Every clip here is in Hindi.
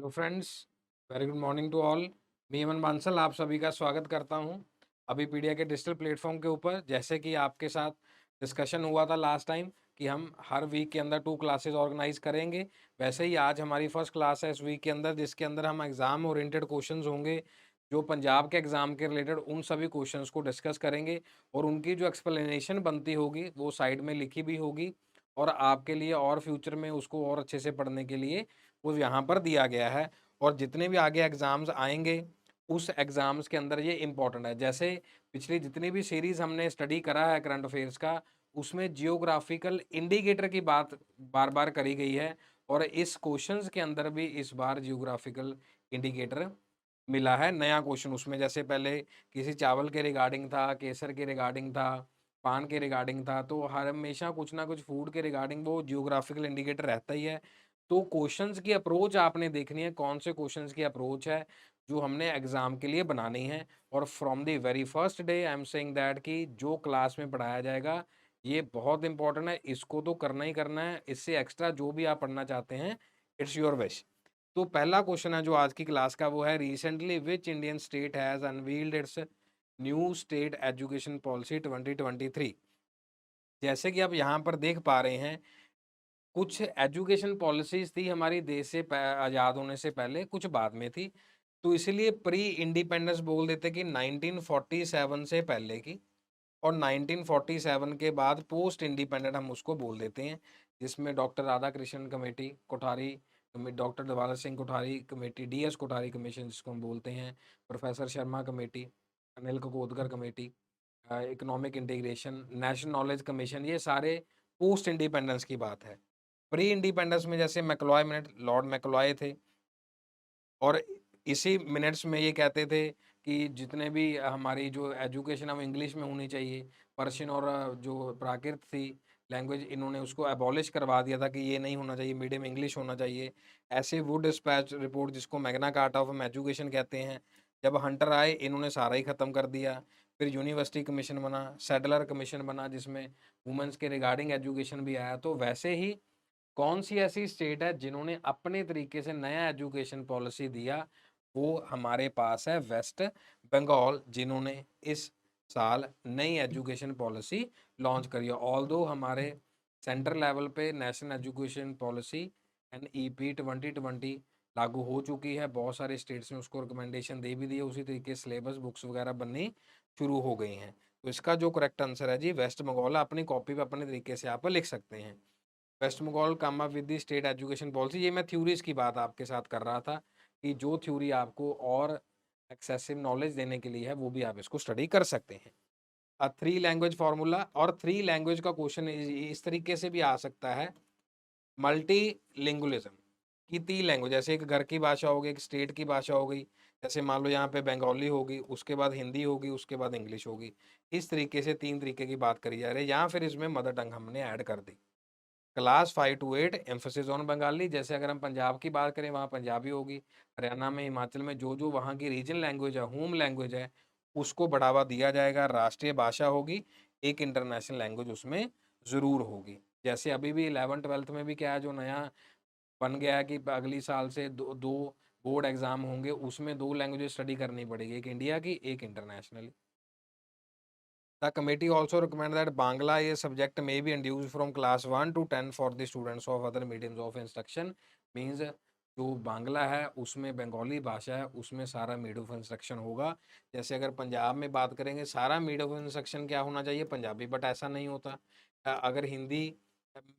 Hello friends, very good morning to all. मैं अमन बांसल आप सभी का स्वागत करता हूं अभी पीडिया के डिजिटल प्लेटफॉर्म के ऊपर। जैसे कि आपके साथ डिस्कशन हुआ था लास्ट टाइम कि हम हर वीक के अंदर 2 क्लासेस ऑर्गेनाइज करेंगे, वैसे ही आज हमारी फर्स्ट क्लास है इस वीक के अंदर, जिसके अंदर हम एग्ज़ाम ओरिएंटेड क्वेश्चंस होंगे जो पंजाब के एग्ज़ाम के रिलेटेड, उन सभी क्वेश्चंस को डिस्कस करेंगे और उनकी जो एक्सप्लेनेशन बनती होगी वो साइड में लिखी भी होगी और आपके लिए और फ्यूचर में उसको और अच्छे से पढ़ने के लिए वो यहाँ पर दिया गया है। और जितने भी आगे एग्ज़ाम्स आएँगे, उस एग्ज़ाम्स के अंदर ये इम्पोर्टेंट है। जैसे पिछली जितनी भी सीरीज़ हमने स्टडी करा है करंट अफ़ेयर्स का, उसमें जियोग्राफ़िकल इंडिकेटर की बात बार-बार करी गई है और इस क्वेश्चंस के अंदर भी इस बार जियोग्राफ़िकल इंडिकेटर मिला है। नया क्वेश्चन उसमें, जैसे पहले किसी चावल के रिगार्डिंग था, केसर के रिगार्डिंग था, पान के रिगार्डिंग था, तो हर हमेशा कुछ ना कुछ फूड के रिगार्डिंग वो जियोग्राफ़िकल इंडिकेटर रहता ही है। तो क्वेश्चंस की अप्रोच आपने देखनी है, कौन से क्वेश्चंस की अप्रोच है जो हमने एग्जाम के लिए बनानी है। और from the very first day I am saying that कि जो क्लास में पढ़ाया जाएगा ये बहुत इंपॉर्टेंट है, इसको तो करना ही करना है। इससे एक्स्ट्रा जो भी आप पढ़ना चाहते हैं, इट्स योर विश। तो पहला क्वेश्चन है जो आज की क्लास का, वो है recently which Indian state has unveiled it's new state education policy 2023। जैसे कि आप यहाँ पर देख पा रहे हैं, कुछ एजुकेशन पॉलिसीज़ थी हमारी देश से आज़ाद होने से पहले, कुछ बाद में थी। तो इसीलिए प्री इंडिपेंडेंस बोल देते कि 1947 से पहले की, और 1947 के बाद पोस्ट इंडिपेंडेंट हम उसको बोल देते हैं, जिसमें डॉक्टर राधाकृष्णन कमेटी, डॉक्टर दवारा Singh Kothari committee, DS Kothari commission जिसको हम बोलते हैं, professor Sharma committee, Anil Kakodkar committee, economic integration, national knowledge commission, ये सारे पोस्ट इंडिपेंडेंस की बात है। प्री इंडिपेंडेंस में जैसे मैकलॉय मिनट लॉर्ड मैकलॉय थे और इसी मिनट्स में ये कहते थे कि जितने भी हमारी जो एजुकेशन है वो इंग्लिश में होनी चाहिए। पर्शियन और जो प्राकृत थी लैंग्वेज, इन्होंने उसको एबॉलिश करवा दिया था कि ये नहीं होना चाहिए, मीडियम इंग्लिश होना चाहिए। ऐसे वुड डिस्पैच रिपोर्ट जिसको मैग्ना कार्टा ऑफ एजुकेशन कहते हैं, जब हंटर आए इन्होंने सारा ही ख़त्म कर दिया। फिर यूनिवर्सिटी कमीशन बना, सैडलर कमीशन बना जिसमें वुमेन्स के रिगार्डिंग एजुकेशन भी आया। तो वैसे ही कौन सी ऐसी स्टेट है जिन्होंने अपने तरीके से नया एजुकेशन पॉलिसी दिया, वो हमारे पास है वेस्ट बंगाल, जिन्होंने इस साल नई एजुकेशन पॉलिसी लॉन्च करी है। ऑल्दो हमारे सेंटर लेवल पे नेशनल एजुकेशन पॉलिसी एनईपी 2020 लागू हो चुकी है, बहुत सारे स्टेट्स में उसको रिकमेंडेशन दे भी दी है, उसी तरीके सिलेबस बुक्स वगैरह बननी शुरू हो गई हैं। तो इसका जो करेक्ट आंसर है जी वेस्ट बंगाल, अपनी कॉपी पे अपने तरीके से आप लिख सकते हैं। West Bengal come up with the state education policy. ये मैं थ्योरीज की बात आपके साथ कर रहा था कि जो थ्योरी आपको और एक्सेसिव नॉलेज देने के लिए है वो भी आप इसको स्टडी कर सकते हैं। थ्री लैंग्वेज फार्मूला, और थ्री लैंग्वेज का क्वेश्चन इस तरीके से भी आ सकता है, मल्टी लिंगुअलिज्म की 3 लैंग्वेज, जैसे एक घर की भाषा हो गई, एक स्टेट की भाषा हो गई, जैसे मान लो यहाँ पे बंगाली होगी, उसके बाद हिंदी होगी, उसके बाद इंग्लिश होगी। इस तरीके से 3 तरीके की बात करी जा रही है, या फिर इसमें मदर टंग हमने ऐड कर दी। Class 5 to 8 emphasis on Bengali, जैसे अगर हम पंजाब की बात करें वहाँ पंजाबी होगी, हरियाणा में, हिमाचल में जो वहाँ की रीजनल लैंग्वेज है, होम लैंग्वेज है, उसको बढ़ावा दिया जाएगा, राष्ट्रीय भाषा होगी, एक इंटरनेशनल लैंग्वेज उसमें ज़रूर होगी। जैसे अभी भी 11th-12th में भी क्या है, जो नया बन गया है कि अगली साल से दो दो बोर्ड एग्जाम होंगे, उसमें 2 लैंग्वेजेस स्टडी करनी पड़ेगी, एक इंडिया की, एक international. The committee also recommend that Bangla is subject may be introduced from class 1 to 10 for the students of other mediums of instruction। Means जो बांग्ला है उसमें बंगाली भाषा है उसमें सारा मीडियम ऑफ इंस्ट्रक्शन होगा। जैसे अगर पंजाब में बात करेंगे सारा मीडियम ऑफ इंस्ट्रक्शन क्या होना चाहिए, पंजाबी, बट ऐसा नहीं होता। अगर हिंदी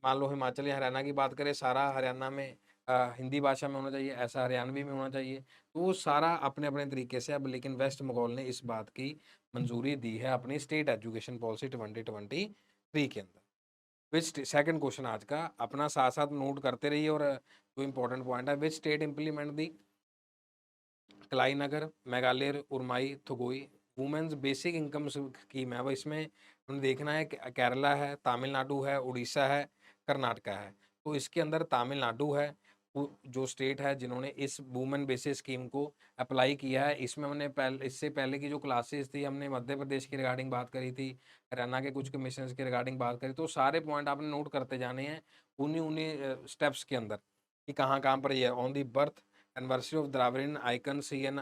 मान लो हिमाचल या हरियाणा की बात करें, सारा हरियाणा में हिंदी भाषा में होना चाहिए, ऐसा हरियाणवी में होना चाहिए। तो वो सारा अपने अपने तरीके से अब, लेकिन वेस्ट बंगाल ने इस बात की मंजूरी दी है अपनी स्टेट एजुकेशन पॉलिसी 2023 के अंदर। विच सेकंड क्वेश्चन आज का, अपना साथ साथ नोट करते रहिए, और जो इंपॉर्टेंट पॉइंट है, which state implement the Kalaignar, Magalir, Urimai, Thogai women's basic income scheme है। वो इसमें हमें देखना है कि केरला है, तमिलनाडु है, उड़ीसा है, कर्नाटका है। तो इसके अंदर तमिलनाडु है जो स्टेट है जिन्होंने इस वुमेन बेसिस स्कीम को अप्लाई किया है। इसमें हमने पहले, इससे पहले की जो क्लासेस थी, हमने मध्य प्रदेश की रिगार्डिंग बात करी थी, हरियाणा के कुछ कमीशन की रिगार्डिंग बात करी। तो सारे पॉइंट आपने नोट करते जाने हैं उन्हीं उन्हीं स्टेप्स के अंदर कि कहाँ कहाँ पर ये on the birth anniversary of Dravidian icon CN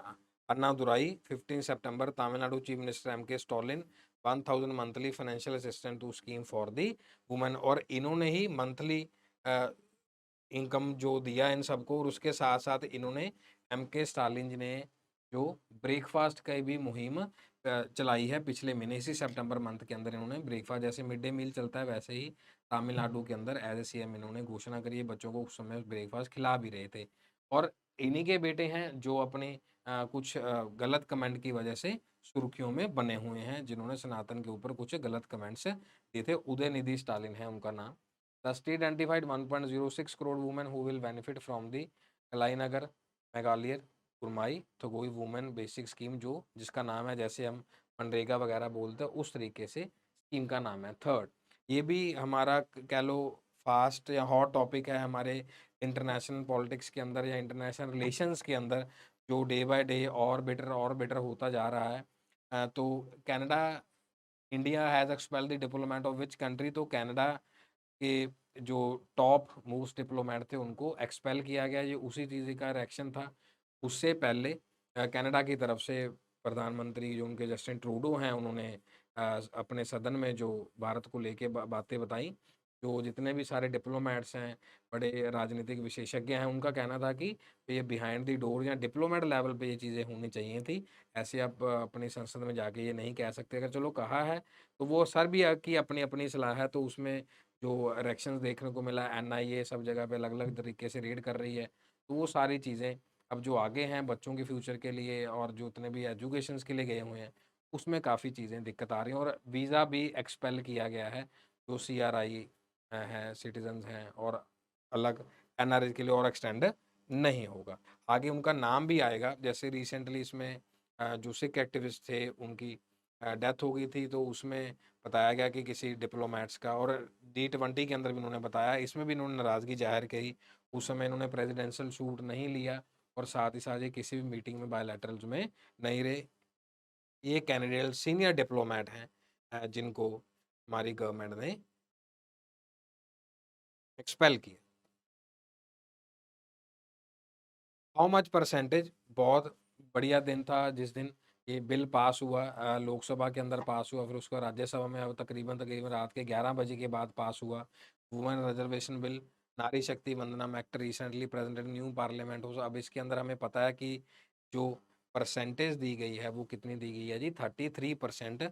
Annadurai 15 सितंबर, Tamil Nadu chief minister MK Stalin 1000 monthly financial assistant to scheme for the women. और इन्होंने ही मंथली इनकम जो दिया इन सबको, और उसके साथ साथ इन्होंने MK स्टालिन जी ने जो ब्रेकफास्ट की भी मुहिम चलाई है पिछले महीने, इसी सितंबर मंथ के अंदर इन्होंने ब्रेकफास्ट, जैसे मिड डे मील चलता है वैसे ही तमिलनाडु के अंदर एज ए CM इन्होंने घोषणा करी है, बच्चों को उस समय ब्रेकफास्ट खिला भी रहे थे। और इन्हीं के बेटे हैं जो अपने कुछ गलत कमेंट की वजह से सुर्खियों में बने हुए हैं, जिन्होंने सनातन के ऊपर कुछ गलत कमेंट्स दिए थे। उदयनिधि स्टालिन है उनका नाम। The state identified 1.06 crore women who will benefit from the Kalaignar Magalir Urimai Thogai women basic scheme, जो जिसका नाम है, जैसे हम मनरेगा वगैरह बोलते हैं उस तरीके से स्कीम का नाम है। थर्ड, ये भी हमारा कह लो फास्ट या हॉट टॉपिक है हमारे इंटरनेशनल पॉलिटिक्स के अंदर या इंटरनेशनल रिलेशंस के अंदर, जो डे बाय डे और बेटर होता जा रहा है। तो Canada, India has expelled the diplomat of which country, तो कनाडा के जो टॉप मोस्ट डिप्लोमेट थे उनको एक्सपेल किया गया। ये उसी चीज़ का रिएक्शन था। उससे पहले कनाडा की तरफ से प्रधानमंत्री जो उनके जस्टिन ट्रूडो हैं, उन्होंने अपने सदन में जो भारत को लेके बातें बताई। जो जितने भी सारे डिप्लोमेट्स हैं, बड़े राजनीतिक विशेषज्ञ हैं, उनका कहना था कि ये बिहाइंड द डोर या डिप्लोमेट लेवल पे ये चीज़ें होनी चाहिए थी। ऐसे आप अपनी संसद में जाके ये नहीं कह सकते। अगर चलो कहा है तो वो सर भी की अपनी अपनी सलाह है, तो उसमें जो रिएक्शंस देखने को मिला, NIA सब जगह पे अलग-अलग तरीके से रेड कर रही है। तो वो सारी चीज़ें अब जो आगे हैं बच्चों के फ्यूचर के लिए और जो उतने भी एजुकेशंस के लिए गए हुए हैं, उसमें काफ़ी चीज़ें दिक्कत आ रही हैं। और वीज़ा भी एक्सपेल किया गया है, जो CRI हैं, सिटीज़न्स हैं, और अलग NRI के लिए और एक्सटेंड नहीं होगा। आगे उनका नाम भी आएगा, जैसे रिसेंटली इसमें जो सिख एक्टिविस्ट थे उनकी डेथ हो गई थी, तो उसमें बताया गया कि किसी डिप्लोमेट्स का, और D20 के अंदर भी उन्होंने बताया, इसमें भी इन्होंने नाराज़गी जाहिर की। उस समय इन्होंने प्रेसिडेंशियल सूट नहीं लिया, और साथ ही साथ ये किसी भी मीटिंग में बायलैटरल्स में नहीं रहे। ये कैनेडियन सीनियर डिप्लोमेट हैं जिनको हमारी गवर्नमेंट ने एक्सपेल किया। हाउ मच परसेंटेज, बहुत बढ़िया दिन था जिस दिन ये बिल पास हुआ, लोकसभा के अंदर पास हुआ, फिर उसको राज्यसभा में अब तकरीबन तकरीबन रात के 11 बजे के बाद पास हुआ। Women reservation bill, Nari Shakti Vandanam act recently presented new parliament हो। अब इसके अंदर हमें पता है कि जो परसेंटेज दी गई है वो कितनी दी गई है जी, 33%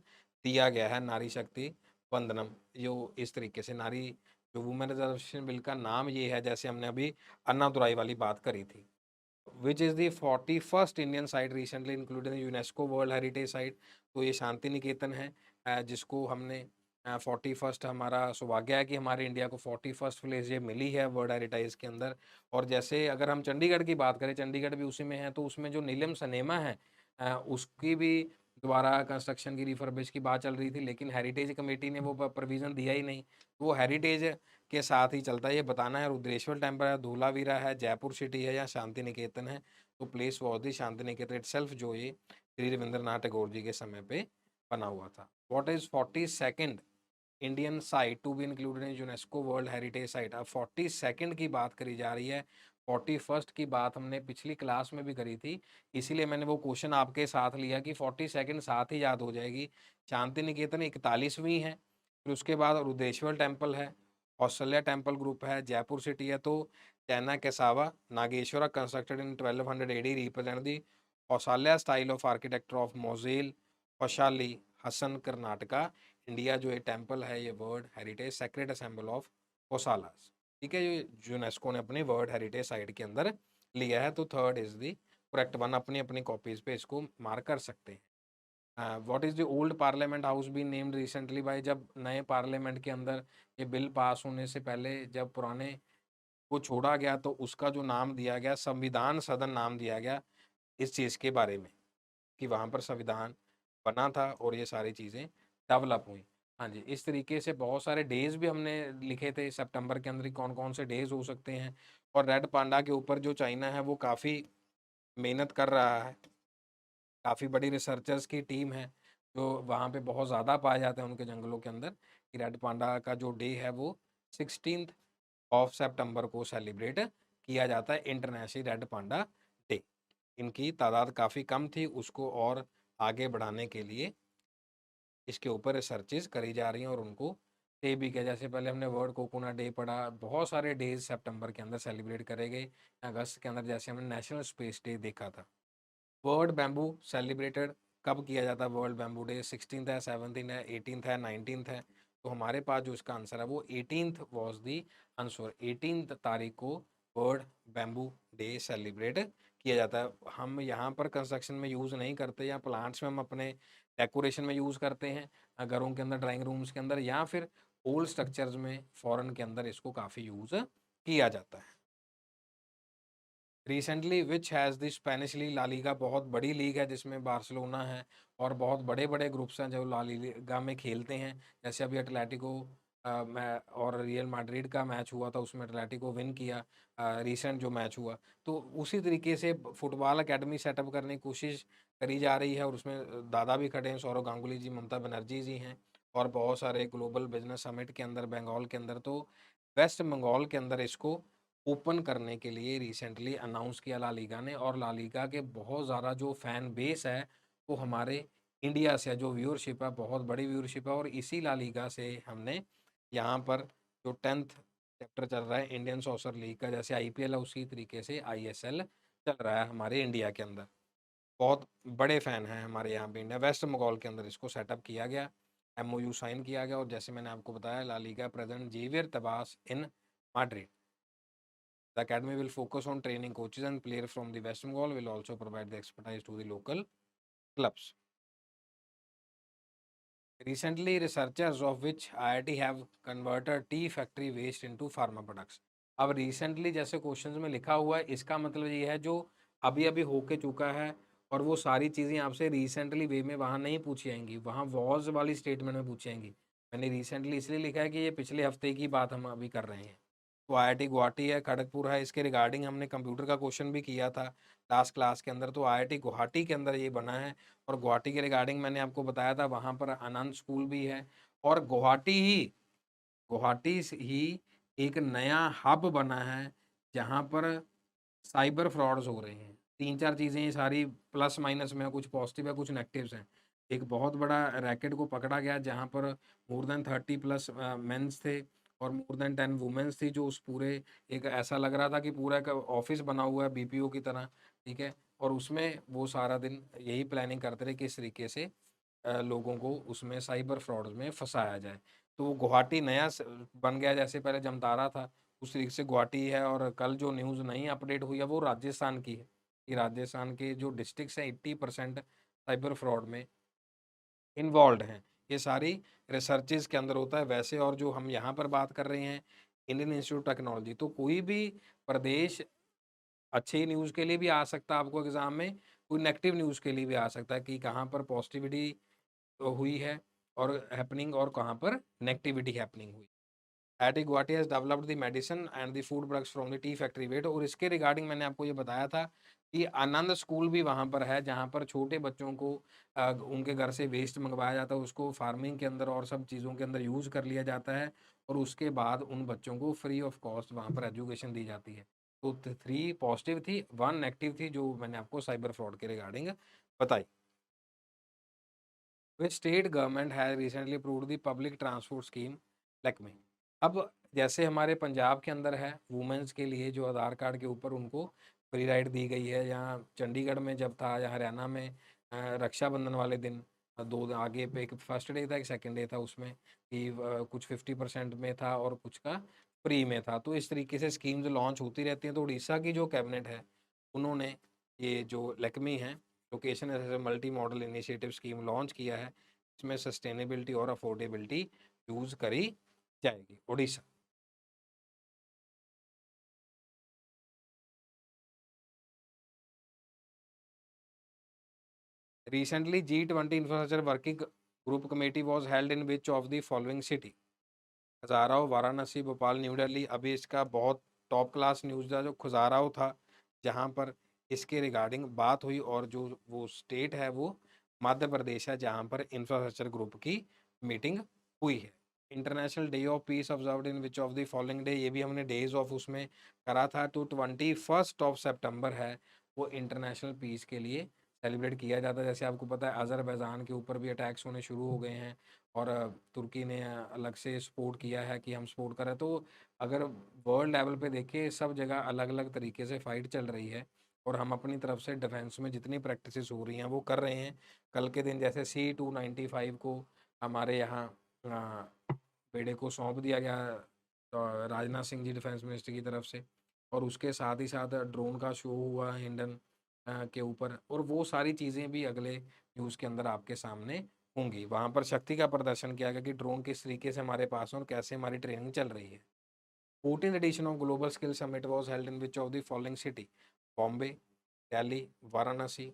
दिया गया है नारी शक्ति वंदनम। जो इस तरीके से नारी, जो वुमेन रिजर्वेशन बिल का नाम ये है, जैसे हमने अभी अन्नादुराई वाली बात करी थी। Which is the 41st Indian site recently included in UNESCO world heritage site, तो ये शांति निकेतन है, जिसको हमने 41st, हमारा सौभाग्य है कि हमारे इंडिया को 41st प्लेस ये मिली है वर्ल्ड हेरिटेज के अंदर। और जैसे अगर हम चंडीगढ़ की बात करें, चंडीगढ़ भी उसी में है, तो उसमें जो नीलम सिनेमा है उसकी भी दोबारा कंस्ट्रक्शन की रिफर्बिश की बात चल रही थी, लेकिन हेरिटेज कमेटी ने वो प्रोविज़न दिया ही नहीं। वो हेरिटेज के साथ ही चलता है। ये बताना है रुद्रेश्वर टेम्पल है, धूलावीरा है, जयपुर सिटी है या शांति निकेतन है, तो place was the Shanti Niketan itself, जो ये श्री रविंद्रनाथ टैगोर जी के समय पे बना हुआ था। What is 42nd Indian site to be included in UNESCO world heritage site? अब 42nd की बात करी जा रही है, 41st की बात हमने पिछली क्लास में भी करी थी, इसीलिए मैंने वो क्वेश्चन आपके साथ लिया कि 42nd साथ ही याद हो जाएगी। शांति निकेतन 41वीं है, फिर उसके बाद रुद्रेश्वर टेम्पल है, ऑस्ट्रेलिया टेम्पल ग्रुप है, जयपुर सिटी है, तो Chenna Kesava Nageshvara constructed in 1200 AD represent the Hoysala style of architecture of Mosale वशाली हसन कर्नाटका। इंडिया जो ये टेम्पल है, ये world heritage sacred ensemble of Hoysalas, ठीक है, ये यूनेस्को ने अपनी वर्ल्ड हेरिटेज साइट के अंदर लिया है। तो third is the correct one, अपनी अपनी कॉपीज पे इसको मार्क कर सकते हैं। What is the old parliament house be named recently by, जब नए पार्लियामेंट के अंदर ये बिल पास होने से पहले जब पुराने को छोड़ा गया, तो उसका जो नाम दिया गया संविधान सदन नाम दिया गया, इस चीज़ के बारे में कि वहाँ पर संविधान बना था और ये सारी चीज़ें डेवलप हुई। हाँ जी, इस तरीके से बहुत सारे डेज़ भी हमने लिखे थे सितंबर के अंदर, कौन कौन से डेज़ हो सकते हैं। और रेड पांडा के ऊपर जो चाइना है वो काफ़ी मेहनत कर रहा है, काफ़ी बड़ी रिसर्चर्स की टीम है जो वहाँ पे बहुत ज़्यादा पाए जाते हैं उनके जंगलों के अंदर, कि रेड पांडा का जो डे है वो 16 ऑफ सितंबर को सेलिब्रेट किया जाता है, इंटरनेशनल रेड पांडा इनकी तादाद काफ़ी कम थी, उसको और आगे बढ़ाने के लिए इसके ऊपर रिसर्चेज करी जा रही हैं और उनको डे भी किया। जैसे पहले हमने वर्ल्ड कोकोनट डे पढ़ा, बहुत सारे डेज सितंबर के अंदर सेलिब्रेट करे गए। अगस्त के अंदर जैसे हमने नेशनल स्पेस डे देखा था। वर्ल्ड बैम्बू सेलिब्रेटेड कब किया जाता है? वर्ल्ड बैम्बू डे 16th है, 17th है, 18th है, 19th है। तो हमारे पास जो इसका आंसर है वो 18th was the answer. 18th तारीख को वर्ल्ड बैम्बू डे सेलिब्रेट किया जाता है। हम यहाँ पर कंस्ट्रक्शन में यूज़ नहीं करते, या प्लांट्स में हम अपने डेकोरेशन में यूज़ करते हैं, घरों के अंदर, ड्राइंग रूम्स के अंदर, या फिर ओल्ड स्ट्रक्चर्स में फॉरेन के अंदर इसको काफ़ी यूज़ किया जाता है। Recently which has the Spanish league, La Liga बहुत बड़ी लीग है जिसमें बार्सिलोना है और बहुत बड़े बड़े ग्रुप्स हैं जो ला लीगा में खेलते हैं। जैसे अभी एटलेटिको और रियल मैड्रिड का मैच हुआ था, उसमें एटलेटिको विन किया रिसेंट जो मैच हुआ। तो उसी तरीके से फुटबॉल अकेडमी सेटअप करने की कोशिश करी जा रही है और उसमें दादा भी खड़े हैं, सौरव गांगुली जी, ममता बनर्जी जी हैं, और बहुत सारे ग्लोबल बिजनेस समिट के अंदर बंगाल के अंदर, तो वेस्ट बंगाल के अंदर इसको ओपन करने के लिए रिसेंटली अनाउंस किया ला लीगा ने। और ला लीगा के बहुत ज़्यादा जो फैन बेस है वो हमारे इंडिया से है, जो व्यूअरशिप है बहुत बड़ी व्यूअरशिप है। और इसी ला लीगा से हमने यहाँ पर जो 10th चैप्टर चल रहा है इंडियन सॉकर लीग का, जैसे आईपीएल है उसी तरीके से आईएसएल चल रहा है हमारे इंडिया के अंदर। बहुत बड़े फैन हैं हमारे यहाँ पे इंडिया। वेस्ट बंगाल के अंदर इसको सेटअप किया गया, एमओयू साइन किया गया, और जैसे मैंने आपको बताया La Liga president Javier Tebas in Madrid. The academy will focus on training coaches and players from the West Bengal, will also provide the expertise to the local clubs. Recently, researchers of which IIT have converted tea factory waste into pharma products. अब recently जैसे क्वेश्चंस में लिखा हुआ है, इसका मतलब ये है जो अभी अभी होके चुका है, और वो सारी चीज़ें आपसे रिसेंटली वे में वहाँ नहीं पूछी जाएंगी, वहाँ वॉज वाली स्टेटमेंट में पूछी जाएंगी। मैंने रिसेंटली इसलिए लिखा है कि ये पिछले हफ्ते की बात हम अभी कर रहे हैं। तो आईआईटी गुवाहाटी है, खड़गपुर है, इसके रिगार्डिंग हमने कंप्यूटर का क्वेश्चन भी किया था लास्ट क्लास के अंदर। तो आईआईटी गुवाहाटी के अंदर ये बना है, और गुवाहाटी के रिगार्डिंग मैंने आपको बताया था वहाँ पर आनंद स्कूल भी है। और गुवाहाटी ही एक नया हब बना है जहाँ पर साइबर फ्रॉड्स हो रहे हैं। 3-4 चीज़ें ये सारी प्लस माइनस में है, कुछ पॉजिटिव है कुछ नेगेटिव्स हैं। एक बहुत बड़ा रैकेट को पकड़ा गया जहाँ पर मोर देन 30 प्लस मेंस थे और मोर देन 10 वुमेन्स थी, जो उस पूरे, एक ऐसा लग रहा था कि पूरा एक ऑफिस बना हुआ है बीपीओ की तरह, ठीक है। और उसमें वो सारा दिन यही प्लानिंग करते रहे कि इस तरीके से लोगों को उसमें साइबर फ्रॉड में फंसाया जाए। तो वो गुवाहाटी नया बन गया, जैसे पहले जमतारा था उस तरीके से गुवाहाटी है। और कल जो न्यूज़ नई अपडेट हुई है वो राजस्थान की है कि राजस्थान के जो डिस्ट्रिक्ट्स हैं 80% साइबर फ्रॉड में इन्वॉल्व हैं। ये सारी रिसर्चेज के अंदर होता है वैसे। और जो हम यहाँ पर बात कर रहे हैं इंडियन इंस्टीट्यूट टेक्नोलॉजी, तो कोई भी प्रदेश अच्छी न्यूज़ के लिए भी आ सकता है आपको एग्जाम में, कोई नेगेटिव न्यूज़ के लिए भी आ सकता है कि कहाँ पर पॉजिटिविटी हुई है और हैपनिंग, और कहाँ पर नेगेटिविटी हैपनिंग हुई। IIT Guwahati has developed the medicine and the food products from the tea factory waste. और इसके रिगार्डिंग मैंने आपको ये बताया था कि आनंद स्कूल भी वहाँ पर है जहाँ पर छोटे बच्चों को उनके घर से वेस्ट मंगवाया जाता है, उसको फार्मिंग के अंदर और सब चीज़ों के अंदर यूज़ कर लिया जाता है, और उसके बाद उन बच्चों को फ्री ऑफ कॉस्ट वहाँ पर एजुकेशन दी जाती है। तो 3 पॉजिटिव थी, 1 नेगेटिव थी जो मैंने आपको साइबर फ्रॉड के रिगार्डिंग बताई। Which state government has recently approved the public transport scheme Lakme. अब जैसे हमारे पंजाब के अंदर है वुमेन्स के लिए जो आधार कार्ड के ऊपर उनको फ्री राइड दी गई है, यहाँ चंडीगढ़ में जब था या हरियाणा में रक्षाबंधन वाले दिन दो दिन आगे पे एक फर्स्ट डे था एक सेकंड डे था, उसमें कि कुछ 50% में था और कुछ का फ्री में था। तो इस तरीके से स्कीम्स लॉन्च होती रहती हैं। तो उड़ीसा की जो कैबिनेट है उन्होंने ये जो लक्मी है location as a multi model initiative scheme launch किया है। इसमें सस्टेनेबिलिटी और अफोर्डेबिलिटी यूज़ करी जाएगी। Orissa. Recently, G20 Infrastructure Working Group Committee was held in which of the following city? Khajuraho, Varanasi, Bhopal, new Delhi. अभी इसका बहुत टॉप क्लास न्यूज़ था जो खजुराहो था, जहां पर इसके रिगार्डिंग बात हुई, और जो वो स्टेट है वो मध्य प्रदेश है जहां पर इंफ्रास्ट्रक्चर ग्रुप की मीटिंग हुई है। International day of peace observed in which of the following day, ये भी हमने डेज ऑफ उसमें करा था। तो 21 ऑफ सितंबर है वो इंटरनेशनल पीस के लिए सेलिब्रेट किया जाता है। जैसे आपको पता है अज़रबैजान के ऊपर भी अटैक्स होने शुरू हो गए हैं और तुर्की ने अलग से सपोर्ट किया है कि हम सपोर्ट करें। तो अगर वर्ल्ड लेवल पे देखें सब जगह अलग अलग तरीके से फाइट चल रही है और हम अपनी तरफ से डिफेंस में जितनी प्रैक्टिसेस हो रही हैं वो कर रहे हैं। कल के दिन जैसे C-295 को हमारे यहाँ बेड़े को सौंप दिया गया राजनाथ सिंह जी डिफेंस मिनिस्टर की तरफ से, और उसके साथ ही साथ ड्रोन का शो हुआ हिंडन के ऊपर, और वो सारी चीज़ें भी अगले न्यूज़ के अंदर आपके सामने होंगी। वहाँ पर शक्ति का प्रदर्शन किया गया कि ड्रोन किस तरीके से हमारे पास है और कैसे हमारी ट्रेनिंग चल रही है। 14th edition of Global Skill Summit was held in which of the following city? Bombay, Delhi, Varanasi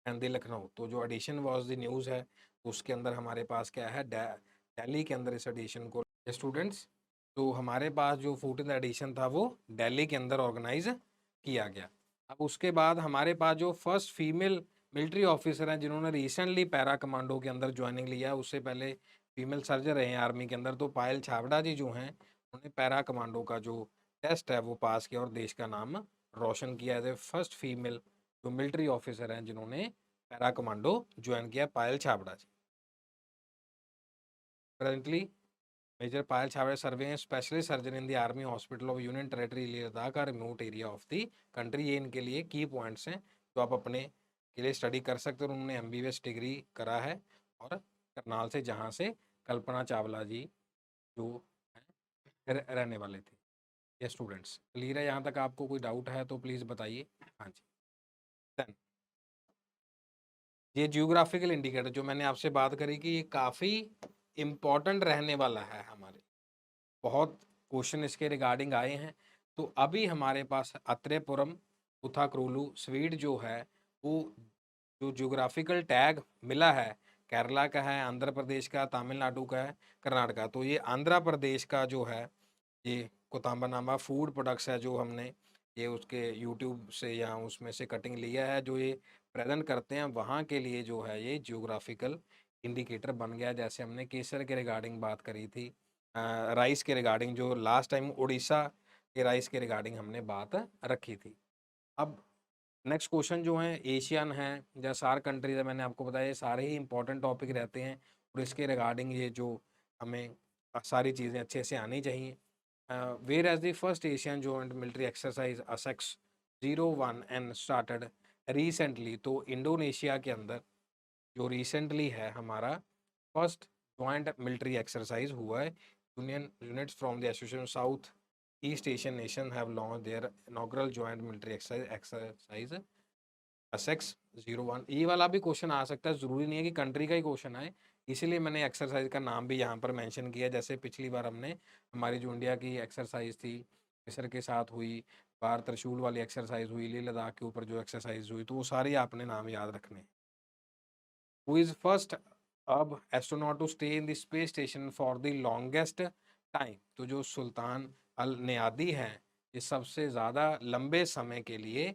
and the Lucknow. तो जो एडिशन वॉज द न्यूज़ है उसके अंदर हमारे पास क्या है, दिल्ली के अंदर इस एडिशन को स्टूडेंट्स, तो हमारे पास जो 14th एडिशन था वो दिल्ली के अंदर ऑर्गेनाइज किया गया। अब उसके बाद हमारे पास जो फर्स्ट फीमेल मिलिट्री ऑफिसर हैं जिन्होंने रिसेंटली पैरा कमांडो के अंदर ज्वाइनिंग लिया, उससे पहले फीमेल सर्जन रहे हैं आर्मी के अंदर, तो पायल छाबड़ा जी जो हैं उन्होंने पैरा कमांडो का जो टेस्ट है वो पास किया और देश का नाम रोशन किया। एज ए फर्स्ट फीमेल जो मिलिट्री ऑफिसर हैं जिन्होंने पैरा कमांडो ज्वाइन किया, Payal Chhabra ji. Presently major Payal Chhabra survey specialist surgeon in the army hospital of union territory Ladakh का remote area of the country. ये इनके लिए की पॉइंट्स हैं जो आप अपने के लिए स्टडी कर सकते हो। उन्होंने MBBS डिग्री करा है और करनाल से, जहाँ से कल्पना चावला जी जो रहने वाले थे। ये स्टूडेंट्स क्लियर है? यहाँ तक आपको कोई डाउट है तो प्लीज़ बताइए। हाँ जी। देन ये जियोग्राफिकल इंडिकेटर जो मैंने आपसे बात करी कि ये काफ़ी इम्पॉर्टेंट रहने वाला है हमारे, बहुत क्वेश्चन इसके रिगार्डिंग आए हैं। तो अभी हमारे पास अत्रेपुरम उथाक्रोलू स्वीड जो है वो जो जियोग्राफिकल टैग मिला है केरला का है, आंध्र प्रदेश का, तमिलनाडु का है, कर्नाटका। तो ये आंध्र प्रदेश का जो है ये कोताम्बानामा फूड प्रोडक्ट्स है जो हमने ये उसके यूट्यूब से या उसमें से कटिंग लिया है, जो ये प्रेजेंट करते हैं वहाँ के लिए जो है ये जियोग्राफिकल इंडिकेटर बन गया। जैसे हमने केसर के रिगार्डिंग बात करी थी, राइस के रिगार्डिंग जो लास्ट टाइम उड़ीसा के राइस के रिगार्डिंग हमने बात रखी थी। अब नेक्स्ट क्वेश्चन जो है एशियन है या सार्क कंट्रीज है, मैंने आपको बताया ये सारे ही इंपॉर्टेंट टॉपिक रहते हैं और इसके रिगार्डिंग ये जो हमें सारी चीज़ें अच्छे से आनी चाहिए। Where as the first Asian joint military exercise ASEX 01 and started recently. तो इंडोनेशिया के अंदर जो रिसेंटली है हमारा फर्स्ट ज्वाइंट मिलिट्री एक्सरसाइज हुआ है। Union units from the association south east Asian nation have launch their inaugural joint military exercise ASEX 01। ये वाला भी क्वेश्चन आ सकता है, ज़रूरी नहीं है कि कंट्री का ही क्वेश्चन आए, इसीलिए मैंने एक्सरसाइज का नाम भी यहाँ पर मेंशन किया। जैसे पिछली बार हमने हमारी जो इंडिया की एक्सरसाइज थी मिस्र के साथ हुई, बाहर त्रिशूल वाली एक्सरसाइज हुई, लेह लद्दाख के ऊपर जो एक्सरसाइज हुई, तो वो सारी आपने नाम याद रखने। हु इज फर्स्ट अब astronaut to stay in the space station for the longest time. तो जो सुल्तान अल नियादी हैं ये सबसे ज़्यादा लंबे समय के लिए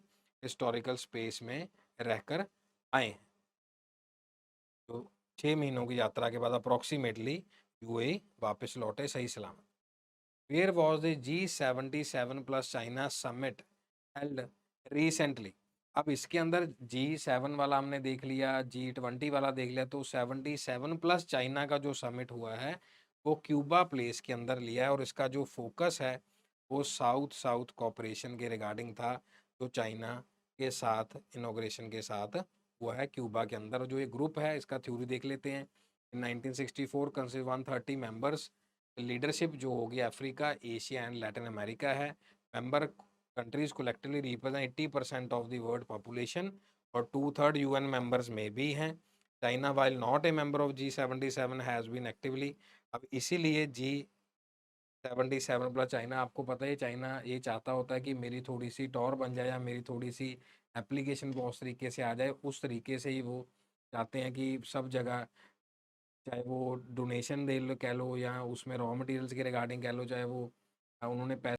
हिस्टोरिकल स्पेस में रहकर आए हैं। तो 6 महीनों की यात्रा के बाद अप्रोक्सीमेटली यूएई वापस लौटे सही सलामत। Where was the G77 plus China summit held recently. अब इसके अंदर G7 वाला हमने देख लिया, G20 वाला देख लिया, तो 77 प्लस चाइना का जो समिट हुआ है वो क्यूबा प्लेस के अंदर लिया है और इसका जो फोकस है वो साउथ साउथ कॉपरेशन के रिगार्डिंग था जो चाइना के साथ इनॉग्रेशन के साथ हुआ है क्यूबा के अंदर। जो ये ग्रुप है इसका थ्योरी देख लेते हैं। इन 1964 कंसिस्ट 130 मेंबर्स। लीडरशिप जो होगी Africa, Asia and Latin America है। Member countries collectively represent 80% of the world population और 2/3 UN मेंबर्स में भी हैं। China while not a member of G77 has been actively. अब इसीलिए G77 प्लस चाइना, आपको पता है चाइना ये चाहता होता है कि मेरी थोड़ी सी टॉर बन जाए या मेरी थोड़ी सी एप्लीकेशन बहुत तरीके से आ जाए, उस तरीके से ही वो चाहते हैं कि सब जगह, चाहे वो डोनेशन दे लो कह लो या उसमें रॉ मटेरियल्स के रिगार्डिंग कह लो, चाहे वो उन्होंने पैसे